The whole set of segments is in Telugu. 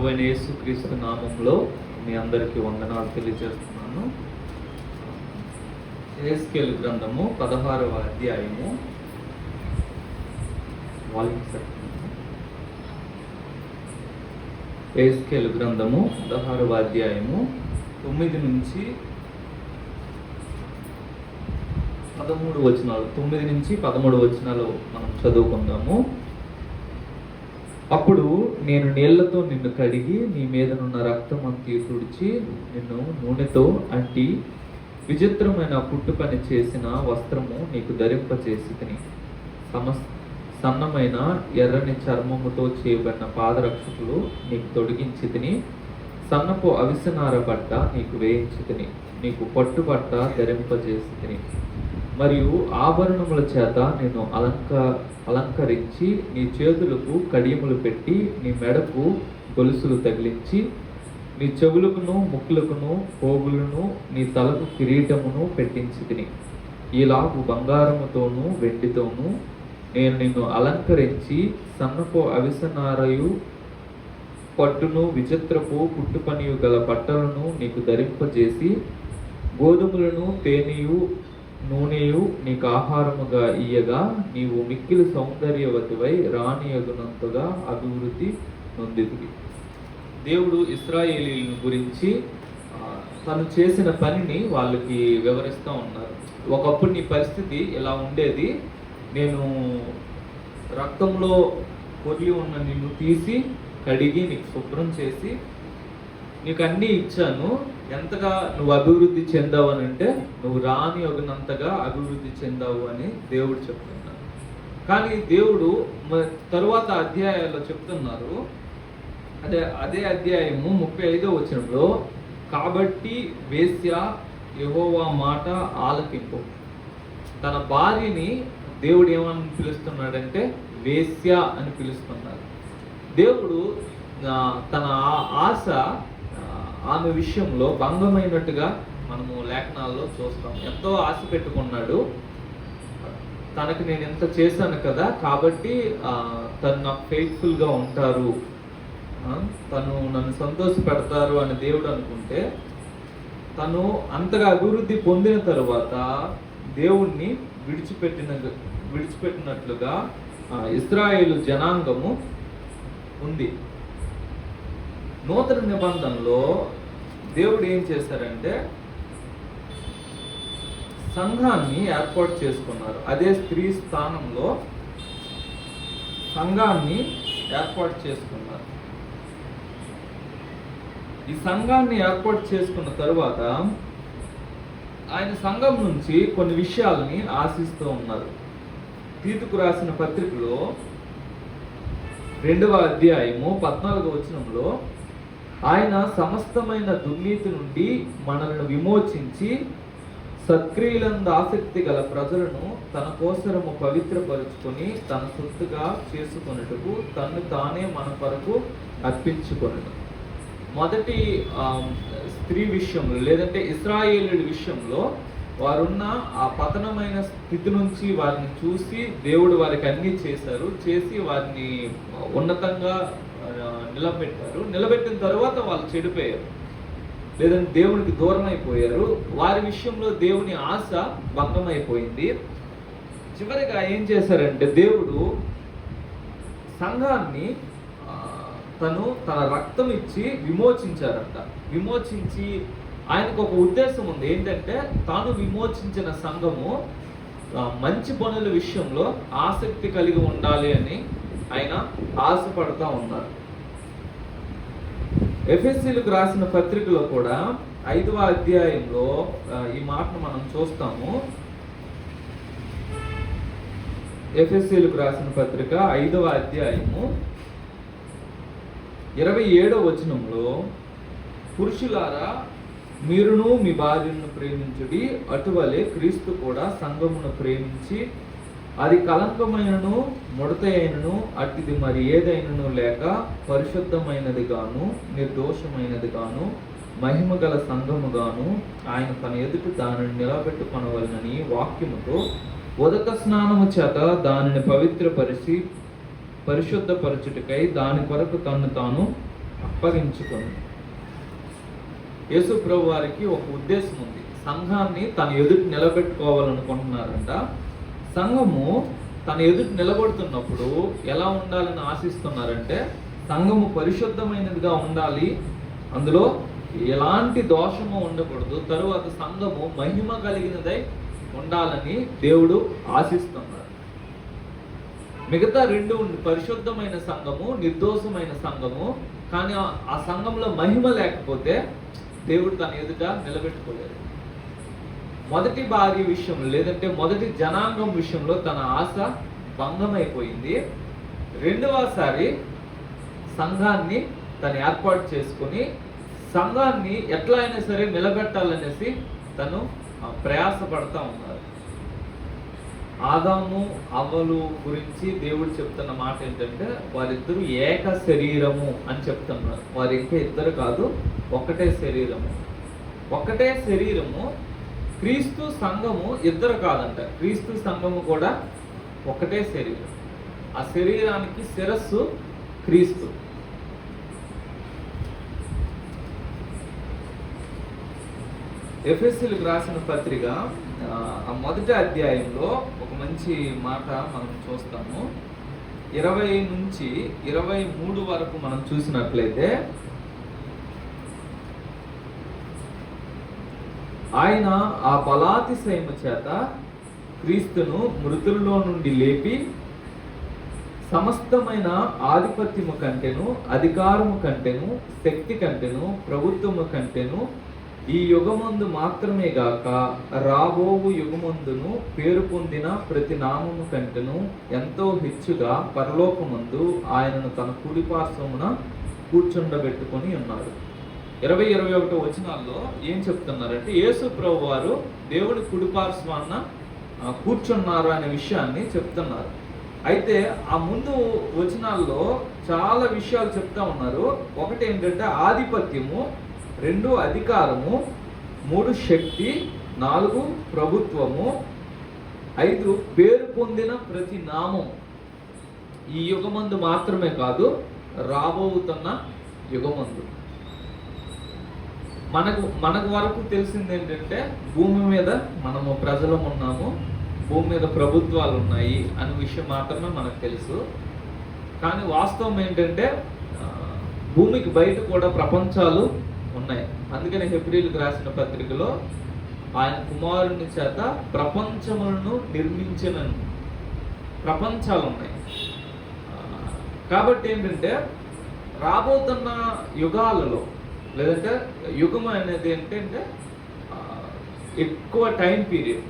ప్రభువైన యేసుక్రీస్తు నామంలో మీ అందరికీ వందనాలు తెలియజేస్తున్నాను. యెహెజ్కేలు గ్రంథము 16వ అధ్యాయము యెహెజ్కేలు గ్రంథము 16వ అధ్యాయము 9 నుంచి 13 వచనాలు, 9 నుంచి 13 వచనాలు మనం చదువుకుందాము. అప్పుడు నేను నీళ్లతో నిన్ను కడిగి నీ మీదనున్న రక్తమంతా తుడిచి నిన్ను నూనెతో అంటి విచిత్రమైన పుట్టుపని చేసిన వస్త్రము నీకు ధరింపచేసితిని. సన్నమైన ఎర్రని చర్మముతో చేయబడిన పాదరక్షకులు నీకు తొడిగించితిని. సన్నపు అవిసనార బట్ట నీకు వేయించితిని. నీకు పట్టుబట్ట ధరింపజేసితిని. మరియు ఆభరణముల చేత నేను అలంకరించి నీ చేతులకు కడియములు పెట్టి నీ మెడకు గొలుసులు తగిలించి నీ చెవులకును ముక్కులకును పోగులను నీ తలకు కిరీటమును పెట్టించితిని. ఈలాగు బంగారముతోనూ వెండితోనూ నేను నిన్ను అలంకరించి సన్నపు అవిసనారయు పట్టును విచిత్రపు పుట్టుపనియు గల బట్టలను నీకు ధరింపజేసి గోధుమలను తేనెయు నూనెయు నీకు ఆహారముగా ఇయ్యగా నీవు మిక్కిలి సౌందర్యవతివై రాణియగునంతగా అభివృద్ధి నొందితివి. దేవుడు ఇశ్రాయేలీయుల గురించి తను చేసిన పనిని వాళ్ళకి వివరిస్తూ ఉన్నారు. ఒకప్పుడు నీ పరిస్థితి ఇలా ఉండేది, నేను రక్తంలో పొర్లి ఉన్న నిన్ను తీసి కడిగి నీకు శుభ్రం చేసి నీకు అన్నీ ఇచ్చాను. ఎంతగా నువ్వు అభివృద్ధి చెందావు అని అంటే నువ్వు రాని ఒగినంతగా అభివృద్ధి చెందావు అని దేవుడు చెప్తున్నాడు. కానీ దేవుడు తరువాత అధ్యాయాల్లో చెప్తున్నారు, అదే అధ్యాయము 35వ వచనంలో, కాబట్టి వేశ్య యెహోవా మాట ఆలకింపు. తన భార్యని దేవుడు ఏమని పిలుస్తున్నాడంటే వేశ్య అని పిలుస్తున్నాడు. దేవుడు తన ఆశ ఆమె విషయంలో భంగమైనట్టుగా మనము లేఖనాల్లో చూస్తాం. ఎంతో ఆశ పెట్టుకున్నాడు, తనకు నేను ఎంత చేశాను కదా కాబట్టి తను నాకు ఫెయిత్ఫుల్గా ఉంటారు, తను నన్ను సంతోష పెడతారు అని దేవుడు అనుకుంటే, తను అంతగా అభివృద్ధి పొందిన తరువాత దేవుణ్ణి విడిచిపెట్టినట్లుగా ఇశ్రాయేలు జనాంగము ఉంది. నూతన నిబంధనలో దేవుడు ఏం చేశారంటే సంఘాన్ని ఏర్పాటు చేసుకున్నారు. అదే స్త్రీ స్థానంలో సంఘాన్ని ఏర్పాటు చేసుకున్నారు. ఈ సంఘాన్ని ఏర్పాటు చేసుకున్న తరువాత ఆయన సంఘం నుంచి కొన్ని విషయాలని ఆశిస్తూ ఉన్నారు. తీతుకు రాసిన పత్రికలో 2వ అధ్యాయము 14వ వచనంలో, ఆయన సమస్తమైన దుర్నీతి నుండి మనల్ని విమోచించి సత్క్రియలందు ఆసక్తి గల ప్రజలను తన కోసరము పవిత్రపరుచుకొని తన సొత్తుగా చేసుకొనుటకు తను తానే మన కొరకు అర్పించుకొనును. మొదటి స్త్రీ విషయంలో లేదంటే ఇశ్రాయేలీయుల విషయంలో వారున్న ఆ పతనమైన స్థితి నుంచి వారిని చూసి దేవుడు వారికి అన్నీ చేసి వారిని ఉన్నతంగా నిలబెట్టిన తర్వాత వాళ్ళు చెడిపోయారు, లేదంటే దేవునికి దూరం అయిపోయారు. వారి విషయంలో దేవుని ఆశ భంగమైపోయింది. చివరిగా ఏం చేశారంటే దేవుడు సంఘాన్ని తన రక్తం ఇచ్చి విమోచించారంట. విమోచించి ఆయనకు ఒక ఉద్దేశం ఉంది, ఏంటంటే తాను విమోచించిన సంఘము మంచి పనుల విషయంలో ఆసక్తి కలిగి ఉండాలి అని ఆయన ఆశపడుతూ ఉన్నారు. ఎఫెసీయులకు రాసిన పత్రికలో కూడా 5వ అధ్యాయంలో ఈ మాటను మనం చూస్తాము. ఎఫెసీయులకు రాసిన పత్రిక 5వ అధ్యాయము 27వ వచనంలో, పురుషులారా మీరును మీ భార్యను ప్రేమించుడి, అటువలే క్రీస్తు కూడా సంఘమును ప్రేమించి అది కలంకమైనను ముడతైనను అట్టిది మరి ఏదైనను లేక పరిశుద్ధమైనది గాను నిర్దోషమైనది గాను మహిమ గల సంఘముగాను ఆయన తన ఎదుట దానిని నిలబెట్టుకొనవలనని వాక్యముతో ఉదక స్నానము చేత దానిని పవిత్రపరిచి పరిశుద్ధపరచుటకై దాని కొరకు తన్ను తాను అప్పగించుకొని. యేసు ప్రభు వారికి ఒక ఉద్దేశం ఉంది. సంఘాన్ని తన ఎదుటి నిలబెట్టుకోవాలనుకుంటున్నారంట. సంఘము తన ఎదుటి నిలబడుతున్నప్పుడు ఎలా ఉండాలని ఆశిస్తున్నారంటే, సంఘము పరిశుద్ధమైనదిగా ఉండాలి, అందులో ఎలాంటి దోషము ఉండకూడదు, తరువాత సంఘము మహిమ కలిగినదై ఉండాలని దేవుడు ఆశిస్తున్నారు. మిగతా రెండు ఉంది, పరిశుద్ధమైన సంఘము, నిర్దోషమైన సంఘము. కానీ ఆ సంఘంలో మహిమ లేకపోతే దేవుడు తన ఎదుట నిలబెట్టుకోలేడు. మొదటి భార్య విషయంలో, లేదంటే మొదటి జనాంగం విషయంలో తన ఆశ భంగమైపోయింది. రెండవసారి సంఘాన్ని తను ఏర్పాటు చేసుకుని సంఘాన్ని ఎట్లా అయినా సరే నిలబెట్టాలనేసి తను ప్రయాసపడతా ఉన్నారు. ఆదాము అవ్వలు గురించి దేవుడు చెప్తున్న మాట ఏంటంటే, వారిద్దరూ ఏక శరీరము అని చెప్తున్నారు. వారు ఇంకా ఇద్దరు కాదు, ఒకటే శరీరము. ఒకటే శరీరము. క్రీస్తు సంఘము ఇద్దరు కాదంట, క్రీస్తు సంఘము కూడా ఒకటే శరీరం. ఆ శరీరానికి శిరస్సు క్రీస్తు. ఎఫెసీయులకు రాసిన పత్రిక ఆ మొదటి అధ్యాయంలో ఒక మంచి మాట మనం చూస్తాము. 20 నుంచి 23 వరకు మనం చూసినట్లయితే, ఆయన ఆ బలాతిశయము చేత క్రీస్తును మృతుల్లో నుండి లేపి సమస్తమైన ఆధిపత్యము కంటేను, అధికారము కంటేను, శక్తి కంటేను, ప్రభుత్వము కంటేను, ఈ యుగమందు మాత్రమే గాక రాబోవు యుగమందును పేరు పొందిన ప్రతి నామము కంటేను ఎంతో హెచ్చుగా పరలోకమందు ఆయనను తన కుడి పార్శ్వమున కూర్చుండబెట్టుకొని ఉన్నాడు. 20-21 వచనాల్లో ఏం చెప్తున్నారంటే, యేసు ప్రభు వారు దేవుని కుడి పార్శ్వాన కూర్చున్నారు అనే విషయాన్ని చెప్తున్నారు. అయితే ఆ ముందు వచనాల్లో చాలా విషయాలు చెప్తా ఉన్నారు. ఒకటి ఏంటంటే ఆధిపత్యము, 2 అధికారము, 3 శక్తి, 4 ప్రభుత్వము, 5 పేరు పొందిన ప్రతి నామం. ఈ యుగమందు మాత్రమే కాదు, రాబోతున్న యుగమందు. మనకు వరకు తెలిసింది ఏంటంటే, భూమి మీద మనము ప్రజలం ఉన్నాము, భూమి మీద ప్రభుత్వాలు ఉన్నాయి అనే విషయం మాత్రమే మనకు తెలుసు. కానీ వాస్తవం ఏంటంటే, భూమికి బయట కూడా ప్రపంచాలు ఉన్నాయి. అందుకని హెబ్రీయులకు రాసిన పత్రికలో ఆయన కుమారుని చేత ప్రపంచములను నిర్మించిన ప్రపంచాలు ఉన్నాయి. కాబట్టి ఏంటంటే, రాబోతున్న యుగాలలో, లేదంటే యుగం అనేది ఏంటంటే ఎక్కువ టైం పీరియడ్,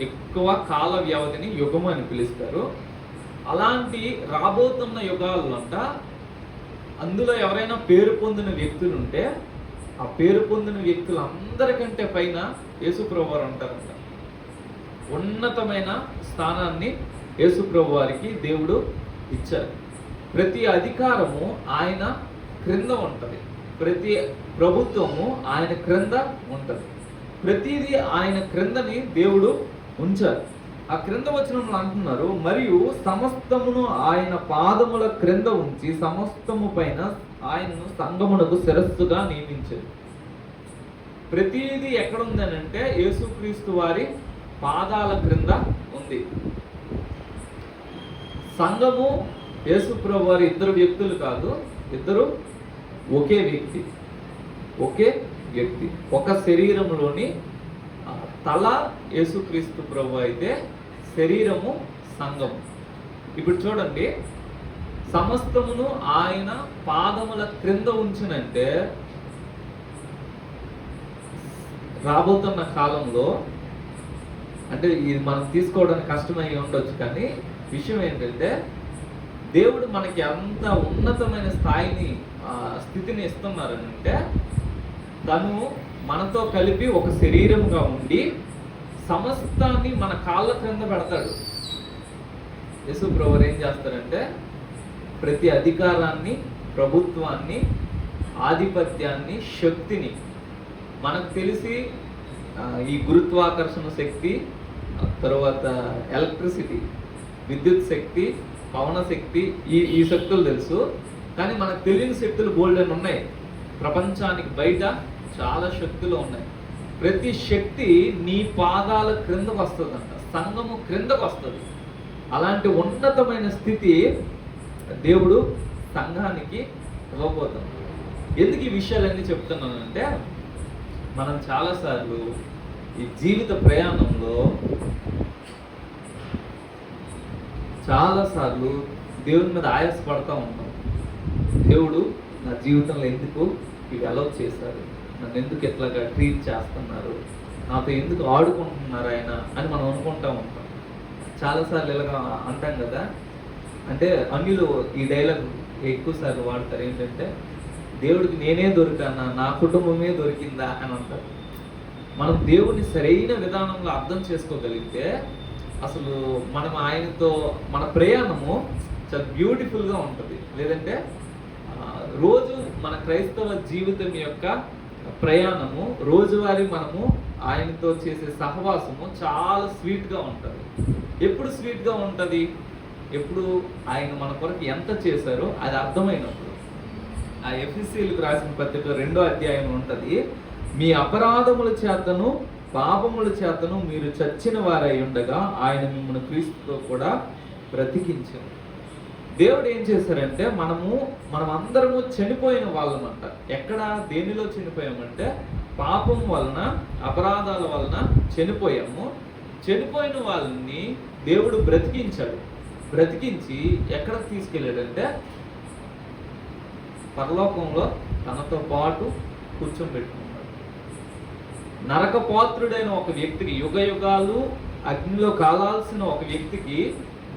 ఎక్కువ కాల వ్యవధిని యుగం అని పిలుస్తారు. అలాంటి రాబోతున్న యుగాల్లో అంట, అందులో ఎవరైనా పేరు పొందిన వ్యక్తులు ఉంటే ఆ పేరు పొందిన వ్యక్తులు అందరికంటే పైన యేసుప్రభు వారు ఉంటారంట. ఉన్నతమైన స్థానాన్ని యేసుప్రభు వారికి దేవుడు ఇచ్చారు. ప్రతి అధికారము ఆయన క్రింద ఉంటుంది, ప్రతి ప్రభుత్వము ఆయన క్రింద ఉంటుంది, ప్రతిదీ ఆయన క్రిందని దేవుడు ఉంచారు. ఆ క్రింద వచనంలో అంటున్నారు, మరియు సమస్తమును ఆయన పాదముల క్రింద ఉంచి సమస్తము పైన ఆయనను సంఘమునకు శిరస్సుగా నియమించారు. ప్రతిదీ ఎక్కడుందనంటే యేసుక్రీస్తు వారి పాదాల క్రింద ఉంది. సంఘము యేసుప్రభు వారి ఇద్దరు వ్యక్తులు కాదు, ఇద్దరు ఒకే వ్యక్తి, ఒకే వ్యక్తి. ఒక శరీరంలోని తల యేసుక్రీస్తు ప్రభు అయితే శరీరము సంఘము. ఇప్పుడు చూడండి, సమస్తమును ఆయన పాదముల క్రింద ఉంచినంటే రాబోతున్న కాలంలో, అంటే ఇది మనం తీసుకోవడానికి కష్టమై ఉండొచ్చు, కానీ విషయం ఏంటంటే దేవుడు మనకి అంత ఉన్నతమైన స్థితిని ఇస్తున్నారనంటే, తను మనతో కలిపి ఒక శరీరంగా ఉండి సమస్తాన్ని మన కాళ్ళ క్రింద పెడతాడు. యేసు ప్రభువు ఏం చేస్తారంటే, ప్రతి అధికారాన్ని, ప్రభుత్వాన్ని, ఆధిపత్యాన్ని, శక్తిని, మనకు తెలిసి ఈ గురుత్వాకర్షణ శక్తి, తర్వాత ఎలక్ట్రిసిటీ, విద్యుత్ శక్తి, పవన శక్తి, ఈ శక్తులు తెలుసు. కానీ మనకు తెలియని శక్తులు గోల్డెన్ ఉన్నాయి. ప్రపంచానికి బయట చాలా శక్తులు ఉన్నాయి. ప్రతి శక్తి నీ పాదాల క్రిందకు వస్తుందంట, సంఘము క్రిందకు వస్తుంది. అలాంటి ఉన్నతమైన స్థితి దేవుడు సంఘానికి ఇవ్వబోతుంది. ఎందుకు ఈ విషయాలన్నీ చెప్తున్నానంటే, మనం చాలాసార్లు ఈ జీవిత ప్రయాణంలో చాలాసార్లు దేవుని మీద ఆయాసపడతా ఉంటాం. దేవుడు నా జీవితంలో ఎందుకు ఇవి అలౌ చేశారు, నన్ను ఎందుకు ఎట్లాగా ట్రీట్ చేస్తున్నారు, నాతో ఎందుకు ఆడుకుంటున్నారు ఆయన అని మనం అనుకుంటూ ఉంటాం. చాలాసార్లు ఇలాగా అంటాం కదా. అంటే అన్యులు ఈ డైలాగ్ ఎక్కువసార్లు వాడతారు. ఏంటంటే, దేవుడికి నేనే దొరికానా, నా కుటుంబమే దొరికిందా అని అంటారు. మనం దేవుడిని సరైన విధానంలో అర్థం చేసుకోగలిగితే అసలు మనం ఆయనతో మన ప్రయాణము చాలా బ్యూటిఫుల్గా ఉంటుంది. లేదంటే రోజు మన క్రైస్తవ జీవితం యొక్క ప్రయాణము, రోజువారీ మనము ఆయనతో చేసే సహవాసము చాలా స్వీట్గా ఉంటుంది. ఎప్పుడు స్వీట్గా ఉంటుంది? ఎప్పుడు ఆయన మన కొరకు ఎంత చేశారో అది అర్థమైనప్పుడు. ఆ ఎఫెసీయులకు రాసిన పత్రిక 2వ అధ్యాయం ఉంటుంది. మీ అపరాధముల చేతను పాపముల చేతను మీరు చచ్చిన వారై ఉండగా ఆయన మిమ్మల్ని క్రీస్తుతో కూడా బ్రతికించారు. దేవుడు ఏం చేశారంటే, మనం అందరము చనిపోయిన వాళ్ళమంట. ఎక్కడ, దేనిలో చనిపోయామంటే పాపం వలన, అపరాధాల వలన చనిపోయాము. చనిపోయిన వాళ్ళని దేవుడు బ్రతికించాడు. బ్రతికించి ఎక్కడికి తీసుకెళ్ళాడంటే పరలోకంలో తనతో పాటు కూర్చోబెట్టుకున్నాడు. నరకపాత్రుడైన ఒక వ్యక్తికి, యుగ యుగాలు అగ్నిలో కాలాల్సిన ఒక వ్యక్తికి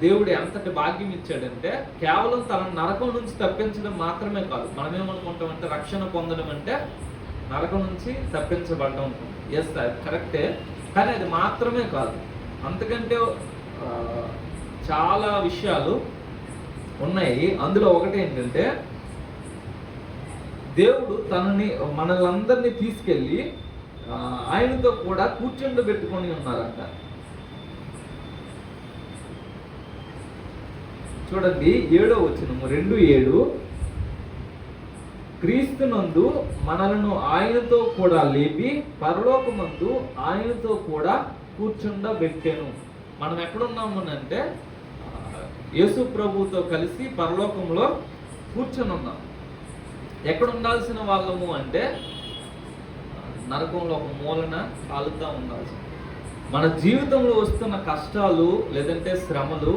దేవుడు ఎంతటి భాగ్యం ఇచ్చాడంటే, కేవలం తన నరకం నుంచి తప్పించడం మాత్రమే కాదు. మనం ఏమనుకుంటామంటే రక్షణ పొందడం అంటే నరకం నుంచి తప్పించబడడం. ఎస్, అది కరెక్టే. కానీ అది మాత్రమే కాదు, అంతకంటే చాలా విషయాలు ఉన్నాయి. అందులో ఒకటి ఏంటంటే, దేవుడు మనల్ని తీసుకెళ్ళి ఆయనతో కూడా కూర్చోబెట్టుకొని ఉన్నారంట. చూడండి 7వ వచనము, 2:7, క్రీస్తునందు మనలను ఆయనతో కూడా లేపి పరలోకమందు ఆయనతో కూడా కూర్చుండబెట్టెను. మనం ఎక్కడున్నాము అంటే యేసు ప్రభువుతో కలిసి పరలోకంలో కూర్చొని ఉన్నాం. ఎక్కడ ఉండాల్సిన వాళ్ళము అంటే నరకంలో ఒక మూలన కాలుతా ఉండాల్సి. మన జీవితంలో వస్తున్న కష్టాలు లేదంటే శ్రమలు,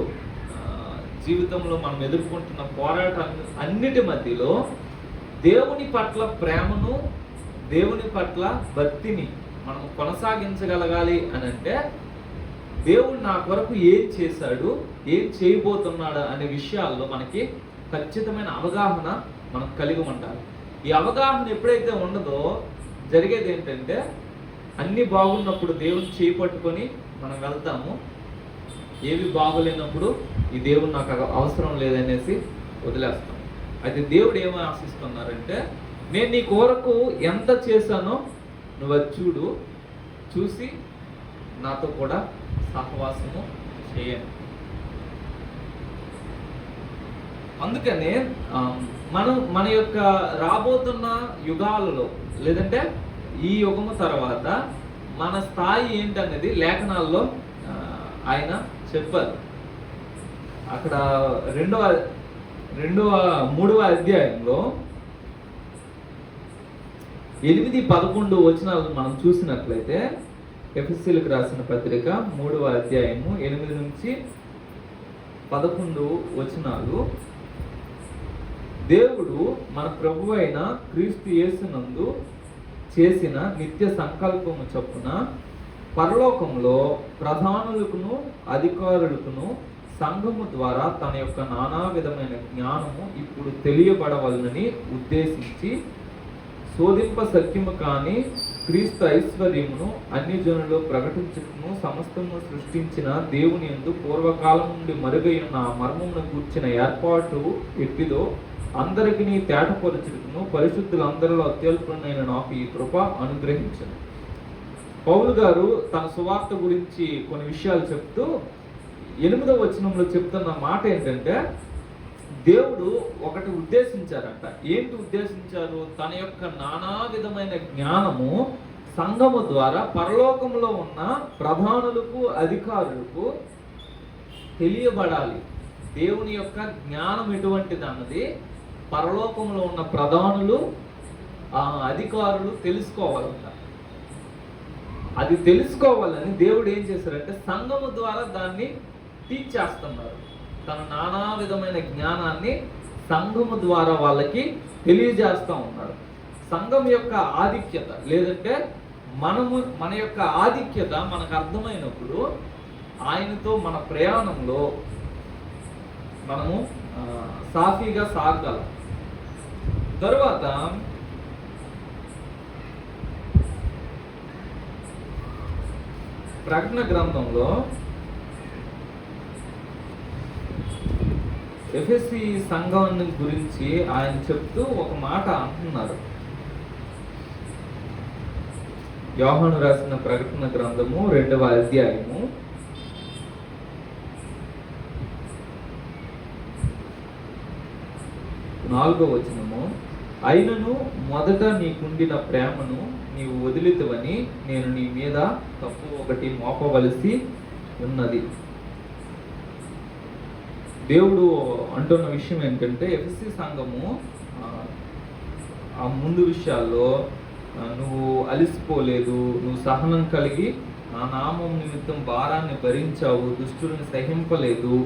జీవితంలో మనం ఎదుర్కొంటున్న పోరాటాలు అన్నిటి మధ్యలో దేవుని పట్ల ప్రేమను, దేవుని పట్ల భక్తిని మనం కొనసాగించగలగాలి అని అంటే, దేవుడు నా కొరకు ఏం చేశాడు, ఏం చేయబోతున్నాడు అనే విషయాల్లో మనకి ఖచ్చితమైన అవగాహన మనం కలిగి ఉండాలి. ఈ అవగాహన ఎప్పుడైతే ఉండదో జరిగేది ఏంటంటే, అన్నీ బాగున్నప్పుడు దేవుని చేయి పట్టుకొని మనం వెళ్తాము. ఏవి బాగోలేనప్పుడు ఈ దేవుడు నాకు అవసరం లేదనేసి వదిలేస్తాం. అయితే దేవుడు ఏమని ఆశిస్తున్నారంటే, నేను నీ కొరకు ఎంత చేశానో నువ్వు అది చూడు, చూసి నాతో కూడా సహవాసము చేయండి. అందుకనే మన యొక్క రాబోతున్న యుగాలలో లేదంటే ఈ యుగము తర్వాత మన స్థాయి ఏంటనేది లేఖనాల్లో ఆయన చెప్పారు. అక్కడ 3వ అధ్యాయంలో 8-11 వచనాలను మనం చూసినట్లయితే, ఎఫెసీయులకు రాసిన పత్రిక 3వ అధ్యాయము 8-11 వచనాలు, దేవుడు మన ప్రభువు అయిన క్రీస్తు యేసునందు చేసిన నిత్య సంకల్పము చొప్పున పరలోకంలో ప్రధానులకును అధికారులకును సంఘము ద్వారా తన యొక్క నానా విధమైన జ్ఞానము ఇప్పుడు తెలియబడవలనని ఉద్దేశించి శోధింప సత్యము కాని క్రీస్తు ఐశ్వర్యమును అన్ని జనులు ప్రకటించుటను సమస్తము సృష్టించిన దేవుని యందు పూర్వకాలం నుండి మరుగైన ఆ మర్మమును కూర్చిన ఏర్పాటు ఎట్టిదో అందరికి తేటపరచుటను పరిశుద్ధులందరిలో అత్యల్పునైన నాకు ఈ కృప అనుగ్రహించను. పౌలు గారు తన సువార్త గురించి కొన్ని విషయాలు చెప్తూ 8వ వచనంలో చెప్తున్న మాట ఏంటంటే, దేవుడు ఒకటి ఉద్దేశించారంట. ఏంటి ఉద్దేశించారు? తన యొక్క నానా విధమైన జ్ఞానము సంఘము ద్వారా పరలోకంలో ఉన్న ప్రధానులకు అధికారులకు తెలియబడాలి. దేవుని యొక్క జ్ఞానం ఎటువంటిది అన్నది పరలోకంలో ఉన్న ప్రధానులు అధికారులు తెలుసుకోవాలంట. అది తెలుసుకోవాలని దేవుడు ఏం చేశారంటే సంఘము ద్వారా దాన్ని టీచ్ చేస్తున్నారు. తన నానా విధమైన జ్ఞానాన్ని సంఘము ద్వారా వాళ్ళకి తెలియజేస్తూ ఉన్నాడు. సంఘం యొక్క ఆధిక్యత లేదంటే మన యొక్క ఆధిక్యత మనకు అర్థమైనప్పుడు ఆయనతో మన ప్రయాణంలో మనము సాఫీగా సాగగలం. తరువాత ప్రకటన గ్రంథంలో ఎఫెసీ సంఘాన్ని గురించి ఆయన చెప్తూ ఒక మాట అంటున్నారు. యోహాను రాసిన ప్రకటన గ్రంథము 2వ అధ్యాయము 4వ వచనము, అయినను మొదట నీకుండిన ప్రేమను నీవు వదిలితవని నేను నీ మీద తప్పు ఒకటి మోపవలసి ఉన్నది. దేవుడు అంటున్న విషయం ఏంటంటే ఎఫెసీ సంఘము ఆ ముందు విషయాల్లో నువ్వు అలిసిపోలేదు, నువ్వు సహనం కలిగి నా నామం నిమిత్తం భారాన్ని భరించావు, దుష్టులను సహింపలేదు,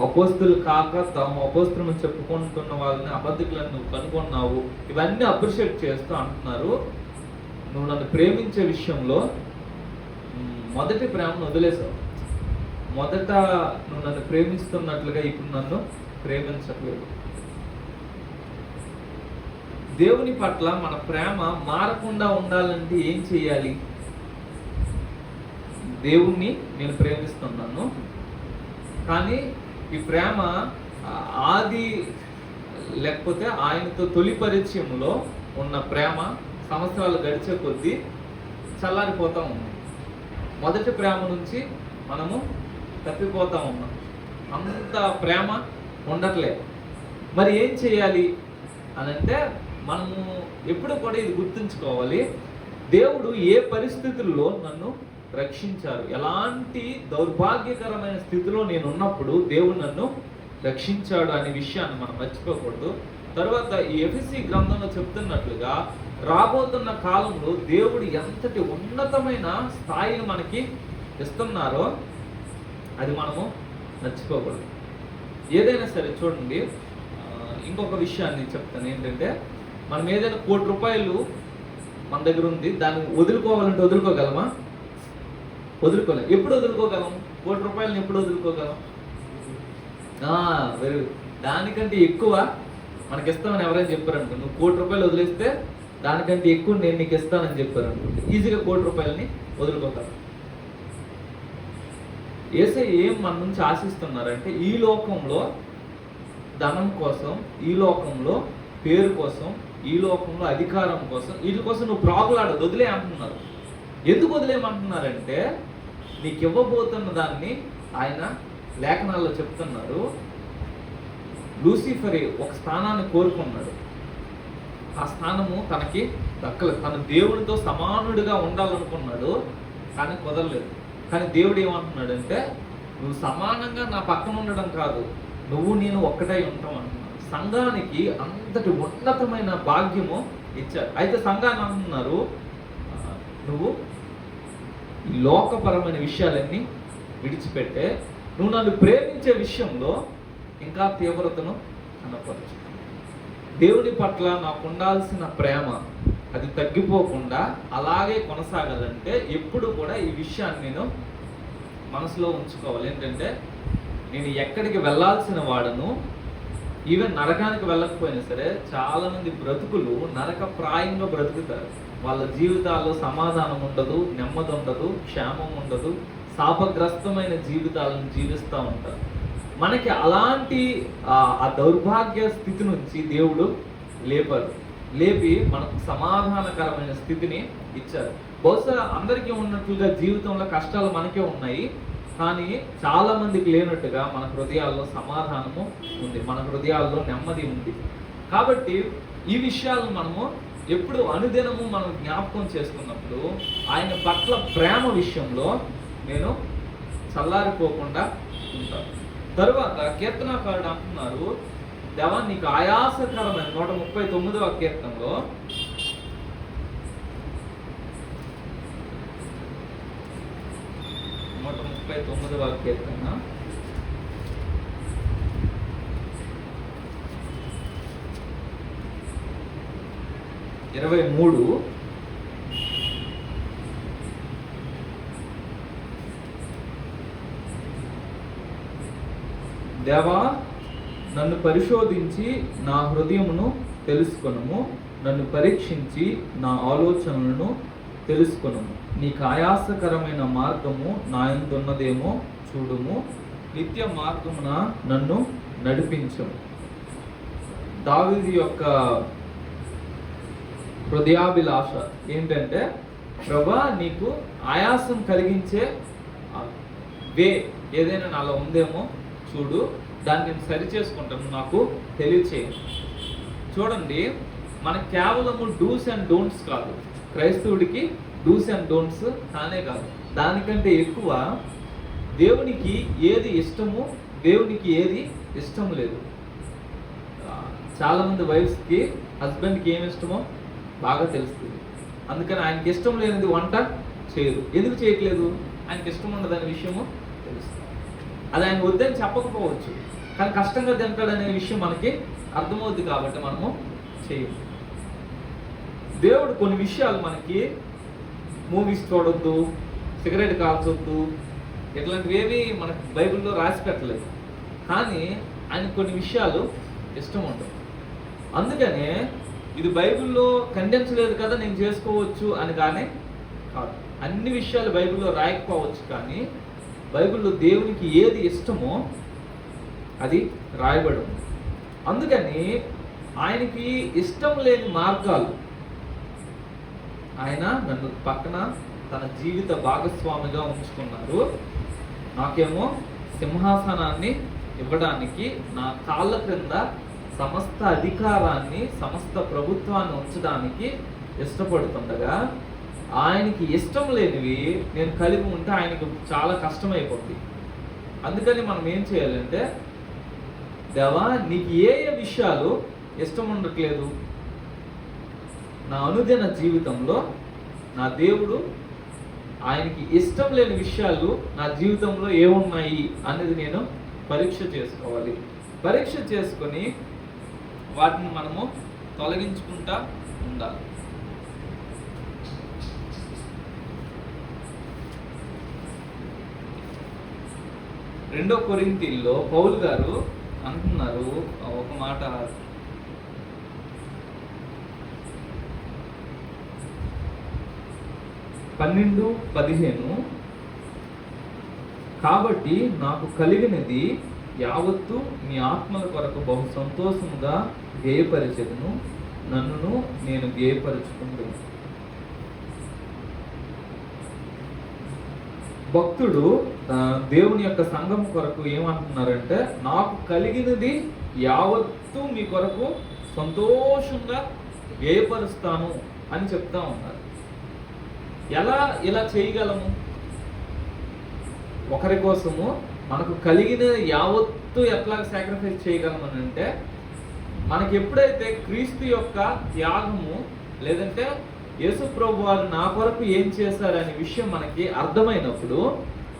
అపోస్తులు కాక తాము అపోస్తులను చెప్పుకుంటున్న వాళ్ళని అబద్ధికులను నువ్వు కనుగొన్నావు. ఇవన్నీ అప్రిషియేట్ చేస్తూ అంటున్నారు. నువ్వు నన్ను ప్రేమించే విషయంలో మొదటి ప్రేమను వదిలేసావు. మొదట నువ్వు నన్ను ప్రేమిస్తున్నట్లుగా ఇప్పుడు నన్ను ప్రేమించట్లేదు. దేవుని పట్ల మన ప్రేమ మారకుండా ఉండాలంటే ఏం చేయాలి? దేవుణ్ణి నేను ప్రేమిస్తున్నాను, కానీ ఈ ప్రేమ ఆది లేకపోతే ఆయనతో తొలి పరిచయంలో ఉన్న ప్రేమ సంవత్సరాలు గడిచే కొద్దీ చల్లారిపోతూ ఉంది. మొదటి ప్రేమ నుంచి మనము తప్పిపోతూ ఉన్నాం. అంత ప్రేమ ఉండట్లేదు. మరి ఏం చేయాలి అని అంటే మనము ఎప్పుడు కూడా ఇది గుర్తుంచుకోవాలి. దేవుడు ఏ పరిస్థితుల్లో నన్ను రక్షించారు, ఎలాంటి దౌర్భాగ్యకరమైన స్థితిలో నేను ఉన్నప్పుడు దేవుడు నన్ను రక్షించాడు అనే విషయాన్ని మనం మర్చిపోకూడదు. తర్వాత ఈ ఎఫెసీ గ్రంథంలో చెప్తున్నట్లుగా రాబోతున్న కాలంలో దేవుడు ఎంతటి ఉన్నతమైన స్థాయిని మనకి ఇస్తున్నారో అది మనము మర్చిపోకూడదు. ఏదైనా సరే చూడండి, ఇంకొక విషయాన్ని చెప్తాను. ఏంటంటే మనం ఏదైనా ₹1,00,00,000 మన దగ్గర ఉంది, దాన్ని వదులుకోవాలంటే వదులుకోగలమా? వదులుకోలేం. ఎప్పుడు వదులుకోగలం? ₹1,00,00,000 ఎప్పుడు వదులుకోగలం? Very good. దానికంటే ఎక్కువ మనకి ఇస్తామని ఎవరైనా చెప్పారనుకో, నువ్వు ₹1,00,00,000 వదిలేస్తే దానికంటే ఎక్కువ నేను నీకు ఇస్తానని చెప్పారనుకుంటే ఈజీగా ₹1,00,00,000 వదులుకోగలం. యేసయ్య ఏం మన నుంచి ఆశిస్తున్నారంటే ఈ లోకంలో ధనం కోసం, ఈ లోకంలో పేరు కోసం, ఈ లోకంలో అధికారం కోసం, వీటి కోసం నువ్వు ప్రాకులాడదు, వదిలే అంటున్నారు. ఎందుకు వదిలేయమంటున్నారంటే నీకు ఇవ్వబోతున్న దాన్ని ఆయన లేఖనాల్లో చెప్తున్నారు. లూసిఫర్ ఒక స్థానాన్ని కోరుకున్నాడు, ఆ స్థానము తనకి దక్కలేదు. తను దేవుడితో సమానుడిగా ఉండాలనుకున్నాడు, కానీ కుదరలేదు. కానీ దేవుడు ఏమంటున్నాడంటే నువ్వు సమానంగా నా పక్కన ఉండడం కాదు, నువ్వు నేను ఒక్కటై ఉంటాం అంటున్నాడు. సంఘానికి అంతటి ఉన్నతమైన భాగ్యము ఇచ్చారు. అయితే సంఘాన్ని అంటున్నారు, నువ్వు ఈ లోకపరమైన విషయాలన్నీ విడిచిపెట్టే నువ్వు నన్ను ప్రేమించే విషయంలో ఇంకా తీవ్రతను కనపరచు. దేవుని పట్ల నాకు ఉండాల్సిన ప్రేమ అది తగ్గిపోకుండా అలాగే కొనసాగాలంటే ఎప్పుడు కూడా ఈ విషయాన్ని నేను మనసులో ఉంచుకోవాలి. ఏంటంటే నేను ఎక్కడికి వెళ్ళాల్సిన వాడను, ఈవెన్ నరకానికి వెళ్ళకపోయినా సరే చాలామంది బ్రతుకులు నరకప్రాయంగా బ్రతుకుతారు. వాళ్ళ జీవితాల్లో సమాధానం ఉండదు, నెమ్మది ఉండదు, క్షేమం ఉండదు, శాపగ్రస్తమైన జీవితాలను జీవిస్తూ ఉంటారు. మనకి అలాంటి ఆ దౌర్భాగ్య స్థితి నుంచి దేవుడు లేపి మనకు సమాధానకరమైన స్థితిని ఇచ్చారు. బహుశా అందరికీ ఉన్నట్లుగా జీవితంలో కష్టాలు మనకే ఉన్నాయి, కానీ చాలా మందికి లేనట్టుగా మన హృదయాల్లో సమాధానము ఉంది, మన హృదయాల్లో నెమ్మది ఉంది. కాబట్టి ఈ విషయాలను మనము ఎప్పుడు అనుదినము మనం జ్ఞాపకం చేసుకున్నప్పుడు ఆయన పట్ల ప్రేమ విషయంలో నేను చల్లారిపోకుండా ఉంటాను. తరువాత కీర్తనాకారుడు అంటున్నారు, దేవా నీకు ఆయాసకరమైన 139వ కీర్తనలో కీర్తన 23 దేవా నన్ను పరిశోధించి నా హృదయమును తెలుసుకొనుము, నన్ను పరీక్షించి నా ఆలోచనలను తెలుసుకొనుము. నీకు ఆయాసకరమైన మార్గము నా యందున్నదేమో చూడుము, నిత్య మార్గమున నన్ను నడిపించుము. దావీదు యొక్క హృదయాభిలాష ఏంటంటే, ప్రభా నీకు ఆయాసం కలిగించే వే ఏదైనా నాలో ఉందేమో చూడు, దాన్ని నేను సరి చేసుకుంటాను, నాకు తెలియచేయి. చూడండి, మనకు కేవలము డూస్ అండ్ డోంట్స్ కాదు, క్రైస్తవుడికి డూస్ అండ్ డోంట్స్ కానే కాదు, దానికంటే ఎక్కువ దేవునికి ఏది ఇష్టము, దేవునికి ఏది ఇష్టం లేదు. చాలామంది వైఫ్స్కి హస్బెండ్కి ఏమి ఇష్టమో బాగా తెలుస్తుంది. అందుకని ఆయనకి ఇష్టం లేనిది వంట చేయరు. ఎందుకు చేయట్లేదు? ఆయనకి ఇష్టం ఉండదనే విషయము తెలుస్తుంది. అది ఆయన వద్దని చెప్పకపోవచ్చు, కానీ కష్టంగా తింటాడనే విషయం మనకి అర్థమవుద్ది కాబట్టి మనము చేయము. దేవుడు కొన్ని విషయాలు మనకి మూవీస్ చూడొద్దు, సిగరెట్ కాల్చొద్దు, ఇట్లాంటివి ఏవి మనకి బైబిల్లో రాసి పెట్టలేదు. కానీ ఆయన కొన్ని విషయాలు ఇష్టం ఉండవు. అందుకనే ఇది బైబిల్లో ఖండించలేదు కదా నేను చేసుకోవచ్చు అని కానీ కాదు. అన్ని విషయాలు బైబిల్లో రాయకపోవచ్చు, కానీ బైబిల్లో దేవునికి ఏది ఇష్టమో అది రాయబడి ఉంది. అందుకని ఆయనకి ఇష్టం లేని మార్గాలు, ఆయన నన్ను పక్కన తన జీవిత భాగస్వామిగా ఉంచుకున్నారు. నాకేమో సింహాసనాన్ని ఇవ్వడానికి, నా కాళ్ళ క్రింద సమస్త అధికారాన్ని, సమస్త ప్రభుత్వాన్ని ఉంచడానికి ఇష్టపడుతుండగా, ఆయనకి ఇష్టం లేనివి నేను కలిగి ఉంటే ఆయనకు చాలా కష్టమైపోతుంది. అందుకని మనం ఏం చేయాలంటే, దేవా నీకు ఏ ఏ విషయాలు ఇష్టం ఉండట్లేదు, నా అనుదిన జీవితంలో నా దేవుడు ఆయనకి ఇష్టం లేని విషయాలు నా జీవితంలో ఏమున్నాయి అనేది నేను పరీక్ష చేసుకోవాలి. పరీక్ష చేసుకొని వాటిని మనము తొలగించుకుంటా ఉండాలి. రెండో కొరింథీయుల్లో పౌలు గారు అంటున్నారు ఒక మాట, పన్నెండు 15, కాబట్టి నాకు కలిగినది యావత్తు మీ ఆత్మల కొరకు బహు సంతోషముగా గేయపరిచెదను, నన్నును నేను గేయపరుచుకుంటున్నాను. భక్తుడు దేవుని యొక్క సంఘం కొరకు ఏమంటున్నారంటే, నాకు కలిగినది యావత్తు మీ కొరకు సంతోషంగా గేయపరుస్తాను అని చెప్తా ఉన్నారు. ఎలా ఇలా చేయగలము? ఒకరి కోసము మనకు కలిగిన యావత్తు ఎట్లా సాక్రిఫైస్ చేయగలమని అంటే, మనకి ఎప్పుడైతే క్రీస్తు యొక్క త్యాగము లేదంటే యేసు ప్రభు వారు నా కొరకు ఏం చేశారనే విషయం మనకి అర్థమైనప్పుడు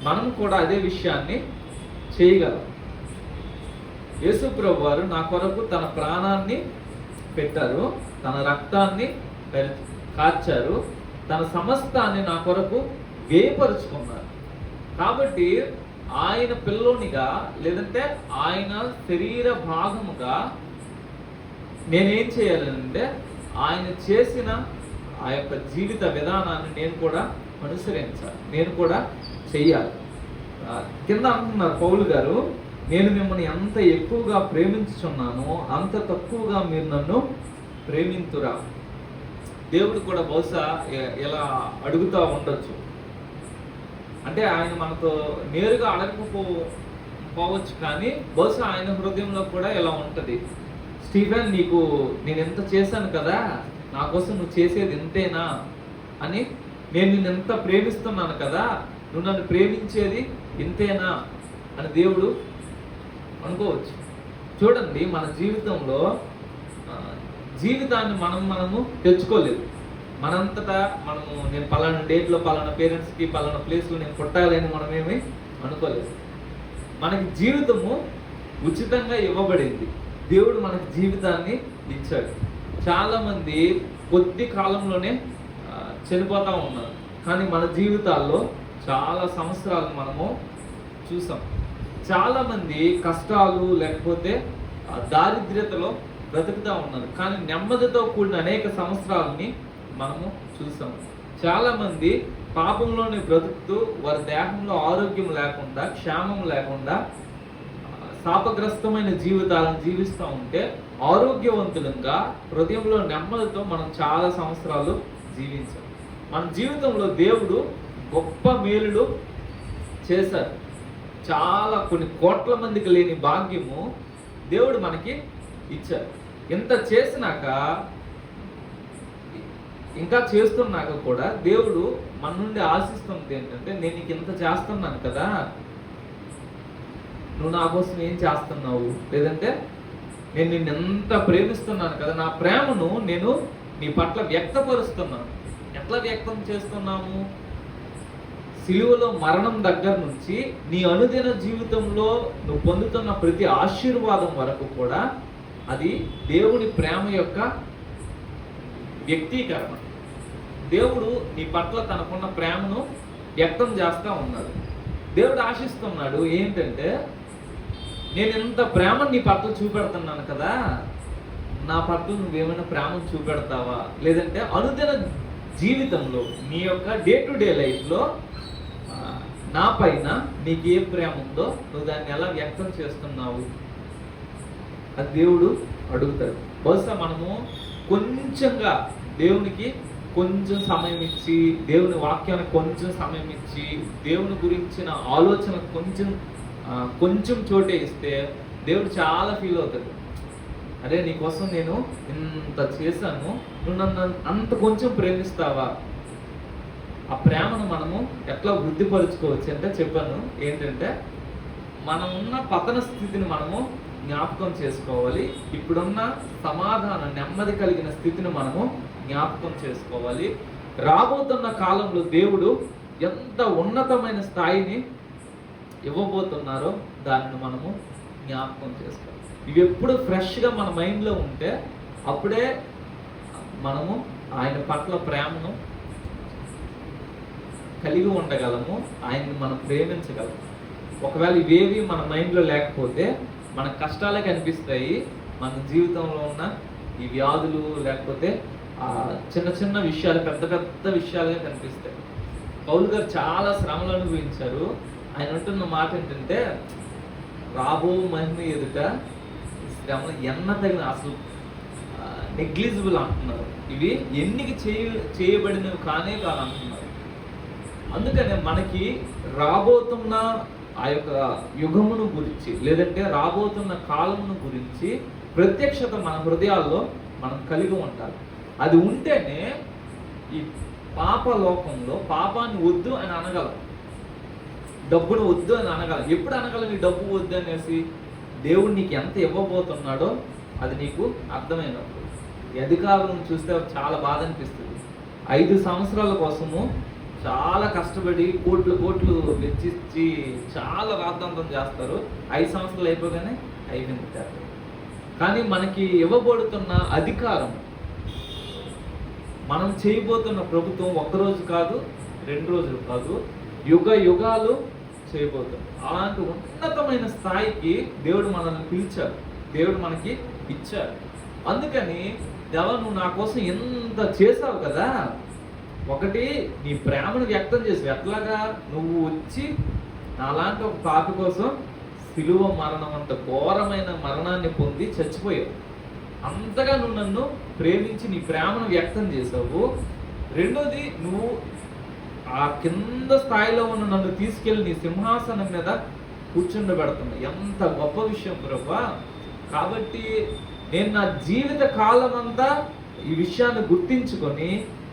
మనం కూడా అదే విషయాన్ని చేయగలం. యేసు ప్రభు వారు నా కొరకు తన ప్రాణాన్ని పెట్టారు, తన రక్తాన్ని కార్చారు, తన సమస్తాన్ని నా కొరకు వ్యయపరుచుకున్నారు. కాబట్టి ఆయన పిల్లోనిగా లేదంటే ఆయన శరీర భాగముగా నేనేం చేయాలంటే, ఆయన చేసిన ఆ యొక్క జీవిత విధానాన్ని నేను కూడా అనుసరించాలి, నేను కూడా చెయ్యాలి. కింద అంటున్నారు పౌలు గారు, నేను మిమ్మల్ని ఎంత ఎక్కువగా ప్రేమించుచున్నానో అంత తక్కువగా మీరు నన్ను ప్రేమింతురా. దేవుడు కూడా బహుశా ఇలా అడుగుతూ ఉండొచ్చు, అంటే ఆయన మనతో నేరుగా పోవచ్చు, కానీ బహుశా ఆయన హృదయంలో కూడా ఇలా ఉంటుంది, స్టీఫెన్ నీకు నేను ఎంత చేశాను కదా, నా కోసం నువ్వు చేసేది ఇంతేనా అని, నేను నిన్ను ఎంత ప్రేమిస్తున్నాను కదా, నువ్వు నన్ను ప్రేమించేది ఇంతేనా అని దేవుడు అనుకోవచ్చు. చూడండి, మన జీవితంలో జీవితాన్ని మనము తెచ్చుకోలేదు. మనంతటా నేను పలానా డేట్లో పలానా పేరెంట్స్కి పలానా ప్లేస్లో నేను పుట్టాలని మనమేమి అనుకోలేదు. మనకి జీవితము ఉచితంగా ఇవ్వబడింది. దేవుడు మనకి జీవితాన్ని ఇచ్చాడు. చాలామంది కొద్ది కాలంలోనే చనిపోతూ ఉన్నారు, కానీ మన జీవితాల్లో చాలా సంవత్సరాలు మనము చూసాం. చాలామంది కష్టాలు లేకపోతే దారిద్ర్యతలో బ్రతుకుతూ ఉన్నారు, కానీ నెమ్మదితో కూడిన అనేక సంవత్సరాలని మనము చూసాం. చాలామంది పాపంలోనే బ్రతుకుతూ వారి దేహంలో ఆరోగ్యం లేకుండా, క్షేమం లేకుండా శాపగ్రస్తమైన జీవితాలను జీవిస్తూ ఉంటే ఆరోగ్యవంతులంగా హృదయంలో నెమ్మదితో మనం చాలా సంవత్సరాలు జీవించాం. మన జీవితంలో దేవుడు గొప్ప మేలులు చేశారు. చాలా కొన్ని కోట్ల మందికి లేని భాగ్యము దేవుడు మనకి ఇచ్చారు. ఇంత చేసినాక, ఇంకా చేస్తున్నాక కూడా దేవుడు మన నుండి ఆశిస్తున్నది ఏంటంటే, నేను నీకు ఇంత చేస్తున్నాను కదా, నువ్వు నా కోసం ఏం చేస్తున్నావు? లేదంటే నేను నిన్ను ఎంత ప్రేమిస్తున్నాను కదా, నా ప్రేమను నేను నీ పట్ల వ్యక్తపరుస్తున్నాను. ఎట్లా వ్యక్తం చేస్తున్నాము? సిలువలో మరణం దగ్గర నుంచి నీ అనుదిన జీవితంలో నువ్వు పొందుతున్న ప్రతి ఆశీర్వాదం వరకు కూడా అది దేవుని ప్రేమ యొక్క వ్యక్తీకరణ. దేవుడు నీ పట్ల తనకున్న ప్రేమను వ్యక్తం చేస్తూ ఉన్నాడు. దేవుడు ఆశిస్తున్నాడు ఏంటంటే, నేను ఎంత ప్రేమను నీ పట్ల చూపెడుతున్నాను కదా, నా పట్ల నువ్వేమైనా ప్రేమను చూపెడతావా? లేదంటే అనుదిన జీవితంలో నీ యొక్క డే టు డే లైఫ్లో నా పైన నీకు ఏ ప్రేమ ఉందో నువ్వు దాన్ని ఎలా వ్యక్తం చేస్తున్నావు? అది దేవుడు అడుగుతాడు. బహుశా మనము కొంచెంగా దేవునికి కొంచెం సమయం ఇచ్చి, దేవుని వాక్యానికి కొంచెం సమయం ఇచ్చి, దేవుని గురించిన ఆలోచనకు కొంచెం చోటే ఇస్తే దేవుడు చాలా ఫీల్ అవుతాడు. అరే, నీకోసం నేను ఇంత చేశాను, నువ్వు నన్ను అంత కొంచెం ప్రేమిస్తావా? ఆ ప్రేమను మనము ఎట్లా వృద్ధిపరుచుకోవచ్చు అంటే చెప్పాను ఏంటంటే, మనం ఉన్న పతన స్థితిని మనము జ్ఞాపకం చేసుకోవాలి. ఇప్పుడున్న సమాధాన నెమ్మది కలిగిన స్థితిని మనము జ్ఞాపకం చేసుకోవాలి. రాబోతున్న కాలంలో దేవుడు ఎంత ఉన్నతమైన స్థాయిని ఇవ్వబోతున్నారో దానిని మనము జ్ఞాపకం చేసుకోవాలి. ఇవి ఎప్పుడు ఫ్రెష్గా మన మైండ్లో ఉంటే అప్పుడే మనము ఆయన పట్ల ప్రేమను కలిగి ఉండగలము, ఆయన్ని మనం ప్రేమించగలము. ఒకవేళ ఇవేవి మన మైండ్లో లేకపోతే మన కష్టాలే కనిపిస్తాయి, మన జీవితంలో ఉన్న ఈ వ్యాధులు లేకపోతే చిన్న చిన్న విషయాలు పెద్ద పెద్ద విషయాలుగా కనిపిస్తాయి. పౌలు గారు చాలా శ్రమలు అనుభవించారు. ఆయన అంటున్న మాట ఏంటంటే, రాబో మహిమ ఎదుట శ్రమలు ఎన్న తగిన అసలు నెగ్లిజిబుల్ అంటున్నారు. ఇవి ఎన్నికి చేయబడినవి కానే కాదు అంటున్నారు. అందుకనే మనకి రాబోతున్న ఆ యొక్క యుగమును గురించి లేదంటే రాబోతున్న కాలమును గురించి ప్రత్యక్షత మన హృదయాల్లో మనం కలిగి ఉండాలి. అది ఉంటేనే ఈ పాప లోకంలో పాపాన్ని వద్దు అని అనగలం, డబ్బును వద్దు అని అనగలం. ఎప్పుడు అనగలం ఈ డబ్బు వద్దు అనేసి? దేవుడు నీకు ఎంత ఇవ్వబోతున్నాడో అది నీకు అర్థమైనప్పుడు. ఈ అధికారులను చూస్తే చాలా బాధ అనిపిస్తుంది. 5 సంవత్సరాల కోసము చాలా కష్టపడి కోట్లు వెచ్చించి చాలా రాద్ధాంతం చేస్తారు. 5 సంవత్సరాలు అయిపోగానే అయిపోయింది. కానీ మనకి ఇవ్వబడుతున్న అధికారం, మనం చేయబోతున్న ప్రభుత్వం 1 రోజు కాదు, 2 రోజులు కాదు, యుగాలు చేయబోతున్నాం. అలాంటి ఉన్నతమైన స్థాయికి దేవుడు మనల్ని పిలిచాడు, దేవుడు మనకి ఇచ్చాడు. అందుకని దేవా, నువ్వు నా కోసం ఎంత చేసావు కదా, ఒకటి నీ ప్రేమను వ్యక్తం చేసావు. ఎట్లాగా? నువ్వు వచ్చి నాలాంటి ఒక పాపి కోసం సిలువ మరణం అంత ఘోరమైన మరణాన్ని పొంది చచ్చిపోయావు. అంతగా నువ్వు నన్ను ప్రేమించి నీ ప్రేమను వ్యక్తం చేసావు. రెండోది, నువ్వు ఆ కింద స్థాయిలో ఉన్న నన్ను తీసుకెళ్ళి నీ సింహాసనం మీద కూర్చుండబెడుతున్నా. ఎంత గొప్ప విషయం ప్రభువా. కాబట్టి నేను నా జీవిత కాలం అంతా ఈ విషయాన్ని గుర్తించుకొని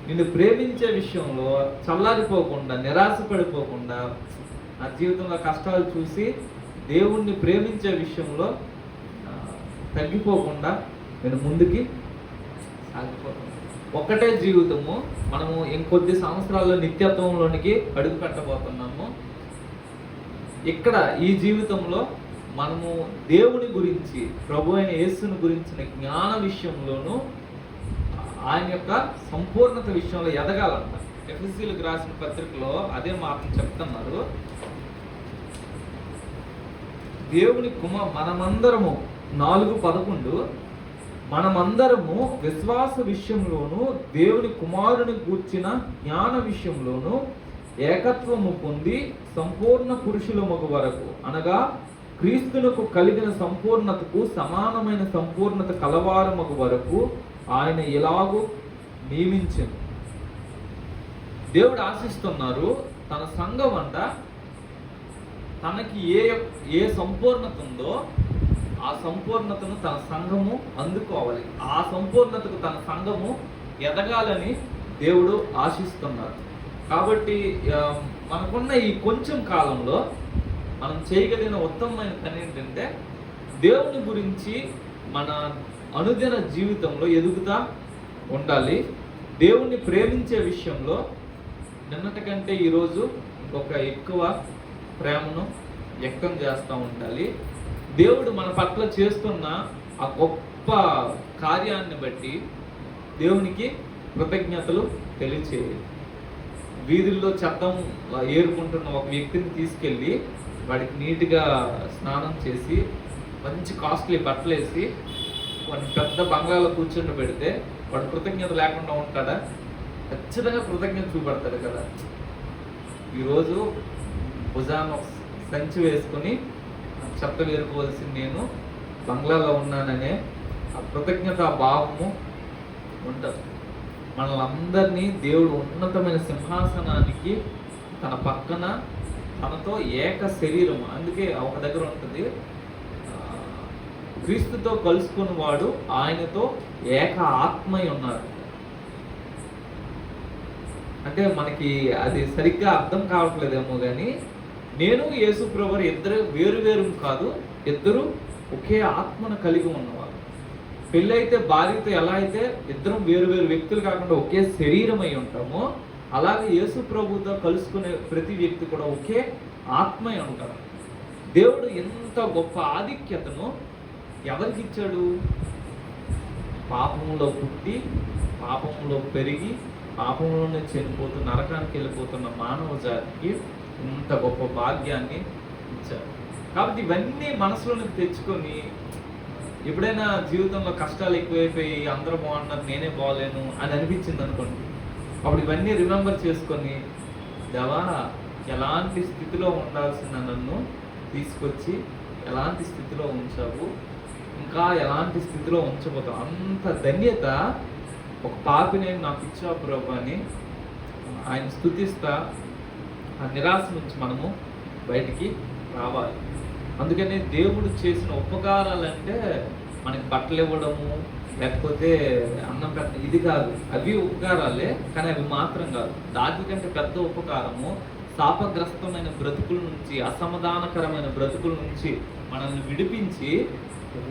నిన్ను ప్రేమించే విషయంలో చల్లారిపోకుండా, నిరాశపడిపోకుండా, నా జీవితంలో కష్టాలు చూసి దేవుణ్ణి ప్రేమించే విషయంలో తగ్గిపోకుండా నేను ముందుకి సాగిపోతాను. ఒక్కటే జీవితము, మనము ఇంకొద్ది సంవత్సరాల్లో నిత్యత్వంలోనికి అడుగు పెట్టబోతున్నాము. ఇక్కడ ఈ జీవితంలో మనము దేవుని గురించి, ప్రభు అయిన యేసుని గురించిన జ్ఞాన విషయంలోనూ ఆయన యొక్క సంపూర్ణత విషయంలో ఎదగాలంట. ఎఫెసీయులకు రాసిన పత్రికలో అదే మాటలు చెప్తున్నారు. దేవుని మనమందరము 4:11 మనమందరము విశ్వాస విషయంలోను దేవుని కుమారుని గూర్చిన జ్ఞాన విషయంలోను ఏకత్వము పొంది సంపూర్ణ పురుషులమగు వరకు, అనగా క్రీస్తునకు కలిగిన సంపూర్ణతకు సమానమైన సంపూర్ణత కలవారమగు వరకు ఆయన ఎలాగూ నియమించింది. దేవుడు ఆశిస్తున్నారు తన సంఘం అంట తనకి ఏ సంపూర్ణత ఉందో ఆ సంపూర్ణతను తన సంఘము అందుకోవాలి. ఆ సంపూర్ణతకు తన సంఘము ఎదగాలని దేవుడు ఆశిస్తున్నారు. కాబట్టి మనకున్న ఈ కొంచెం కాలంలో మనం చేయగలిగిన ఉత్తమమైన పని ఏంటంటే దేవుని గురించి మన అనుదిన జీవితంలో ఎదుగుతా ఉండాలి. దేవుణ్ణి ప్రేమించే విషయంలో నిన్నటి కంటే ఈరోజు ఇంకొక ఎక్కువ ప్రేమను వ్యక్తం చేస్తూ ఉండాలి. దేవుడు మన పట్ల చేస్తున్న ఆ గొప్ప కార్యాన్ని బట్టి దేవునికి కృతజ్ఞతలు తెలియచేయాలి. వీధుల్లో చెత్తం ఏరుకుంటున్న ఒక వ్యక్తిని తీసుకెళ్ళి వాడికి నీట్గా స్నానం చేసి మంచి కాస్ట్లీ బట్టలు వేసి వాడిని పెద్ద బంగ్లాలో కూర్చొని పెడితే వాడు కృతజ్ఞత లేకుండా ఉంటాడా? ఖచ్చితంగా కృతజ్ఞత చూపెడతాడు కదా. ఈరోజు భుజాన సంచి వేసుకొని చెత్త వేరుకోవాల్సింది నేను బంగ్లాలో ఉన్నాననే ఆ కృతజ్ఞత భావము ఉంటుంది. మనలందరినీ దేవుడు ఉన్నతమైన సింహాసనానికి తన పక్కన తనతో ఏక శరీరం, అందుకే ఒక దగ్గర ఉంటుంది క్రీస్తుతో కలుసుకున్న వాడు ఆయనతో ఏక ఆత్మై ఉన్నారు. అంటే మనకి అది సరిగ్గా అర్థం కావట్లేదేమో కానీ నేను యేసు ప్రభువు ఇద్దరు వేరు కాదు, ఇద్దరు ఒకే ఆత్మను కలిగి ఉన్నవారు. పెళ్ళి అయితే భార్యతో ఎలా అయితే ఇద్దరం వేరు వ్యక్తులు కాకుండా ఒకే శరీరం అయి ఉంటామో అలాగే యేసు ప్రభువుతో కలుసుకునే ప్రతి వ్యక్తి కూడా ఒకే ఆత్మై ఉంటారు. దేవుడు ఎంత గొప్ప ఆధిక్యతను ఎవరికి ఇచ్చాడు? పాపంలో పుట్టి పాపంలో పెరిగి పాపంలోనే చనిపోతూ నరకానికి వెళ్ళిపోతున్న మానవ జాతికి ఇంత గొప్ప భాగ్యాన్ని ఇచ్చారు. కాబట్టి ఇవన్నీ మనసులోనికి తెచ్చుకొని ఎప్పుడైనా జీవితంలో కష్టాలు ఎక్కువైపోయి అందరూ బాగున్నారు నేనే బాగలేను అని అనిపించింది అనుకోండి, అప్పుడు ఇవన్నీ రిమెంబర్ చేసుకొని దేవా ఎలాంటి స్థితిలో ఉండాల్సిన నన్ను తీసుకొచ్చి ఎలాంటి స్థితిలో ఉంచావు, ఇంకా ఎలాంటి స్థితిలో ఉంచబోతావు, అంత ధన్యత ఒక పాపిని నాకు ఇచ్చావు ప్రభు అని ఆయన స్తుతిస్తా ఆ నిరాశ నుంచి మనము బయటికి రావాలి. అందుకని దేవుడు చేసిన ఉపకారాలంటే మనకి బట్టలు ఇవ్వడము లేకపోతే అన్నం పెట్టడం ఇది కాదు. అవి ఉపకారాలే కానీ అవి మాత్రం కాదు. దానికంటే పెద్ద ఉపకారము శాపగ్రస్తమైన బ్రతుకుల నుంచి, అసమాధానకరమైన బ్రతుకుల నుంచి మనల్ని విడిపించి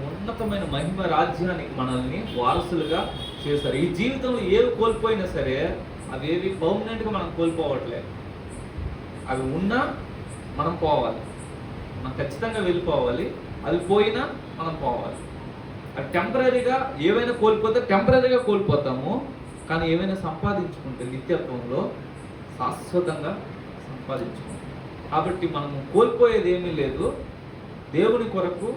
ఉన్నతమైన మహిమ రాజ్యానికి మనల్ని వారసులుగా చేశారు. ఈ జీవితంలో ఏవి కోల్పోయినా సరే అవేవి పర్మనెంట్గా మనం కోల్పోవట్లేదు. అవి ఉన్నా మనం పోవాలి, మనం ఖచ్చితంగా వెళ్ళిపోవాలి. అది పోయినా మనం పోవాలి. అది టెంపరీగా ఏవైనా కోల్పోతే టెంపరీగా కోల్పోతాము, కానీ ఏమైనా సంపాదించుకుంటే నిత్యత్వంలో శాశ్వతంగా సంపాదించుకుంటాం. కాబట్టి మనము కోల్పోయేది ఏమీ లేదు. దేవుని కొరకు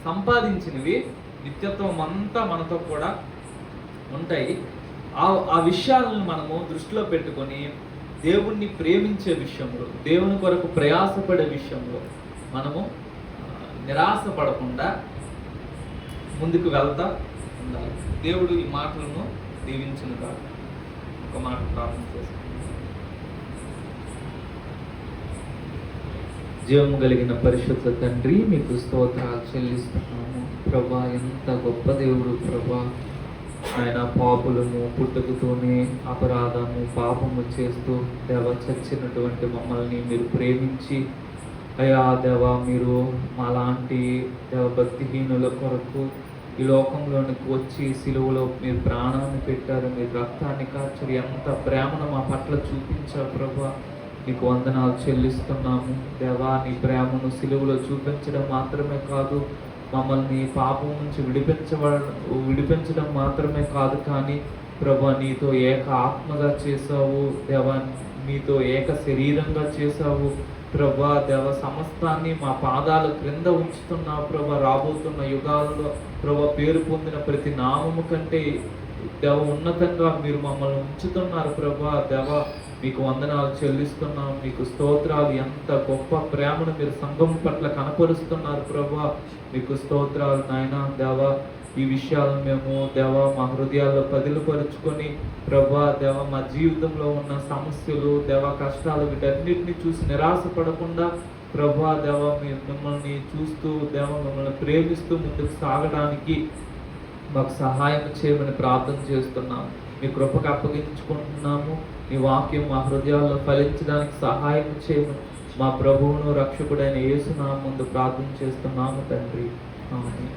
సంపాదించినవి నిత్యత్వం అంతా మనతో కూడా ఉంటాయి. ఆ విషయాలను మనము దృష్టిలో పెట్టుకొని దేవుణ్ణి ప్రేమించే విషయంలో, దేవుని కొరకు ప్రయాసపడే విషయంలో మనము నిరాశపడకుండా ముందుకు వెళ్తా ఉండాలి. దేవుడు ఈ మాటలను దీవించును కాదు. ఒక మాట ప్రార్థన చేసుకుంటాం. జీవము కలిగిన పరిశుద్ధ తండ్రి, మీకు స్తోత్రాలు చెల్లిస్తున్నాము. ప్రభా, ఎంత గొప్ప దేవుడు ప్రభా. ఆయన పాపులము పుట్టుకతోనే అపరాధము పాపము చేస్తూ దేవ చచ్చినటువంటి మమ్మల్ని మీరు ప్రేమించి, అయ్యా దేవ, మీరు మాలాంటి దేవ భక్తిహీనుల కొరకు ఈ లోకంలోనికి వచ్చి సిలువలో మీరు ప్రాణాన్ని పెట్టారు, మీరు రక్తాన్ని కార్చారు. ఎంత ప్రేమను మా పట్ల చూపించారు ప్రభా. నీకు వందనాలు చెల్లిస్తున్నాము దేవా. నీ ప్రేమను సిలువలో చూపించడం మాత్రమే కాదు, మమ్మల్ని పాపం నుంచి విడిపించడం మాత్రమే కాదు, కానీ ప్రభా నీతో ఏక ఆత్మగా చేసావు దేవా, నీతో ఏక శరీరంగా చేసావు ప్రభా. దేవ, సమస్తాన్ని మా పాదాల క్రింద ఉంచుతున్నావు ప్రభా. రాబోతున్న యుగాలలో ప్రభా, పేరు పొందిన ప్రతి నామము కంటే దేవ ఉన్నతంగా మీరు మమ్మల్ని ఉంచుతున్నారు ప్రభా. దేవ, మీకు వందనాలు చెల్లిస్తున్నాం, మీకు స్తోత్రాలు. ఎంత గొప్ప ప్రేమను మీరు సంఘం పట్ల కనపరుస్తున్నారు ప్రభా. మీకు స్తోత్రాలు నాయన దేవ. ఈ విషయాలను మేము దేవ మా హృదయాల్లో పదిలపరుచుకొని ప్రభా దేవ, మా జీవితంలో ఉన్న సమస్యలు దేవ, కష్టాలు, వీటన్నిటిని చూసి నిరాశపడకుండా ప్రభా దేవ, మిమ్మల్ని చూస్తూ దేవ, మిమ్మల్ని ప్రేమిస్తూ ముందుకు సాగడానికి మాకు సహాయం చేయమని ప్రార్థన చేస్తున్నాము. మీ కృపకు అప్పగించుకుంటున్నాము. మీ వాక్యం మా హృదయాల్లో ఫలించడానికి సహాయం చేయమని మా ప్రభువును రక్షకుడైన యేసు నామమున ముందు ప్రార్థన చేస్తున్నాము తండ్రి. ఆమేన్.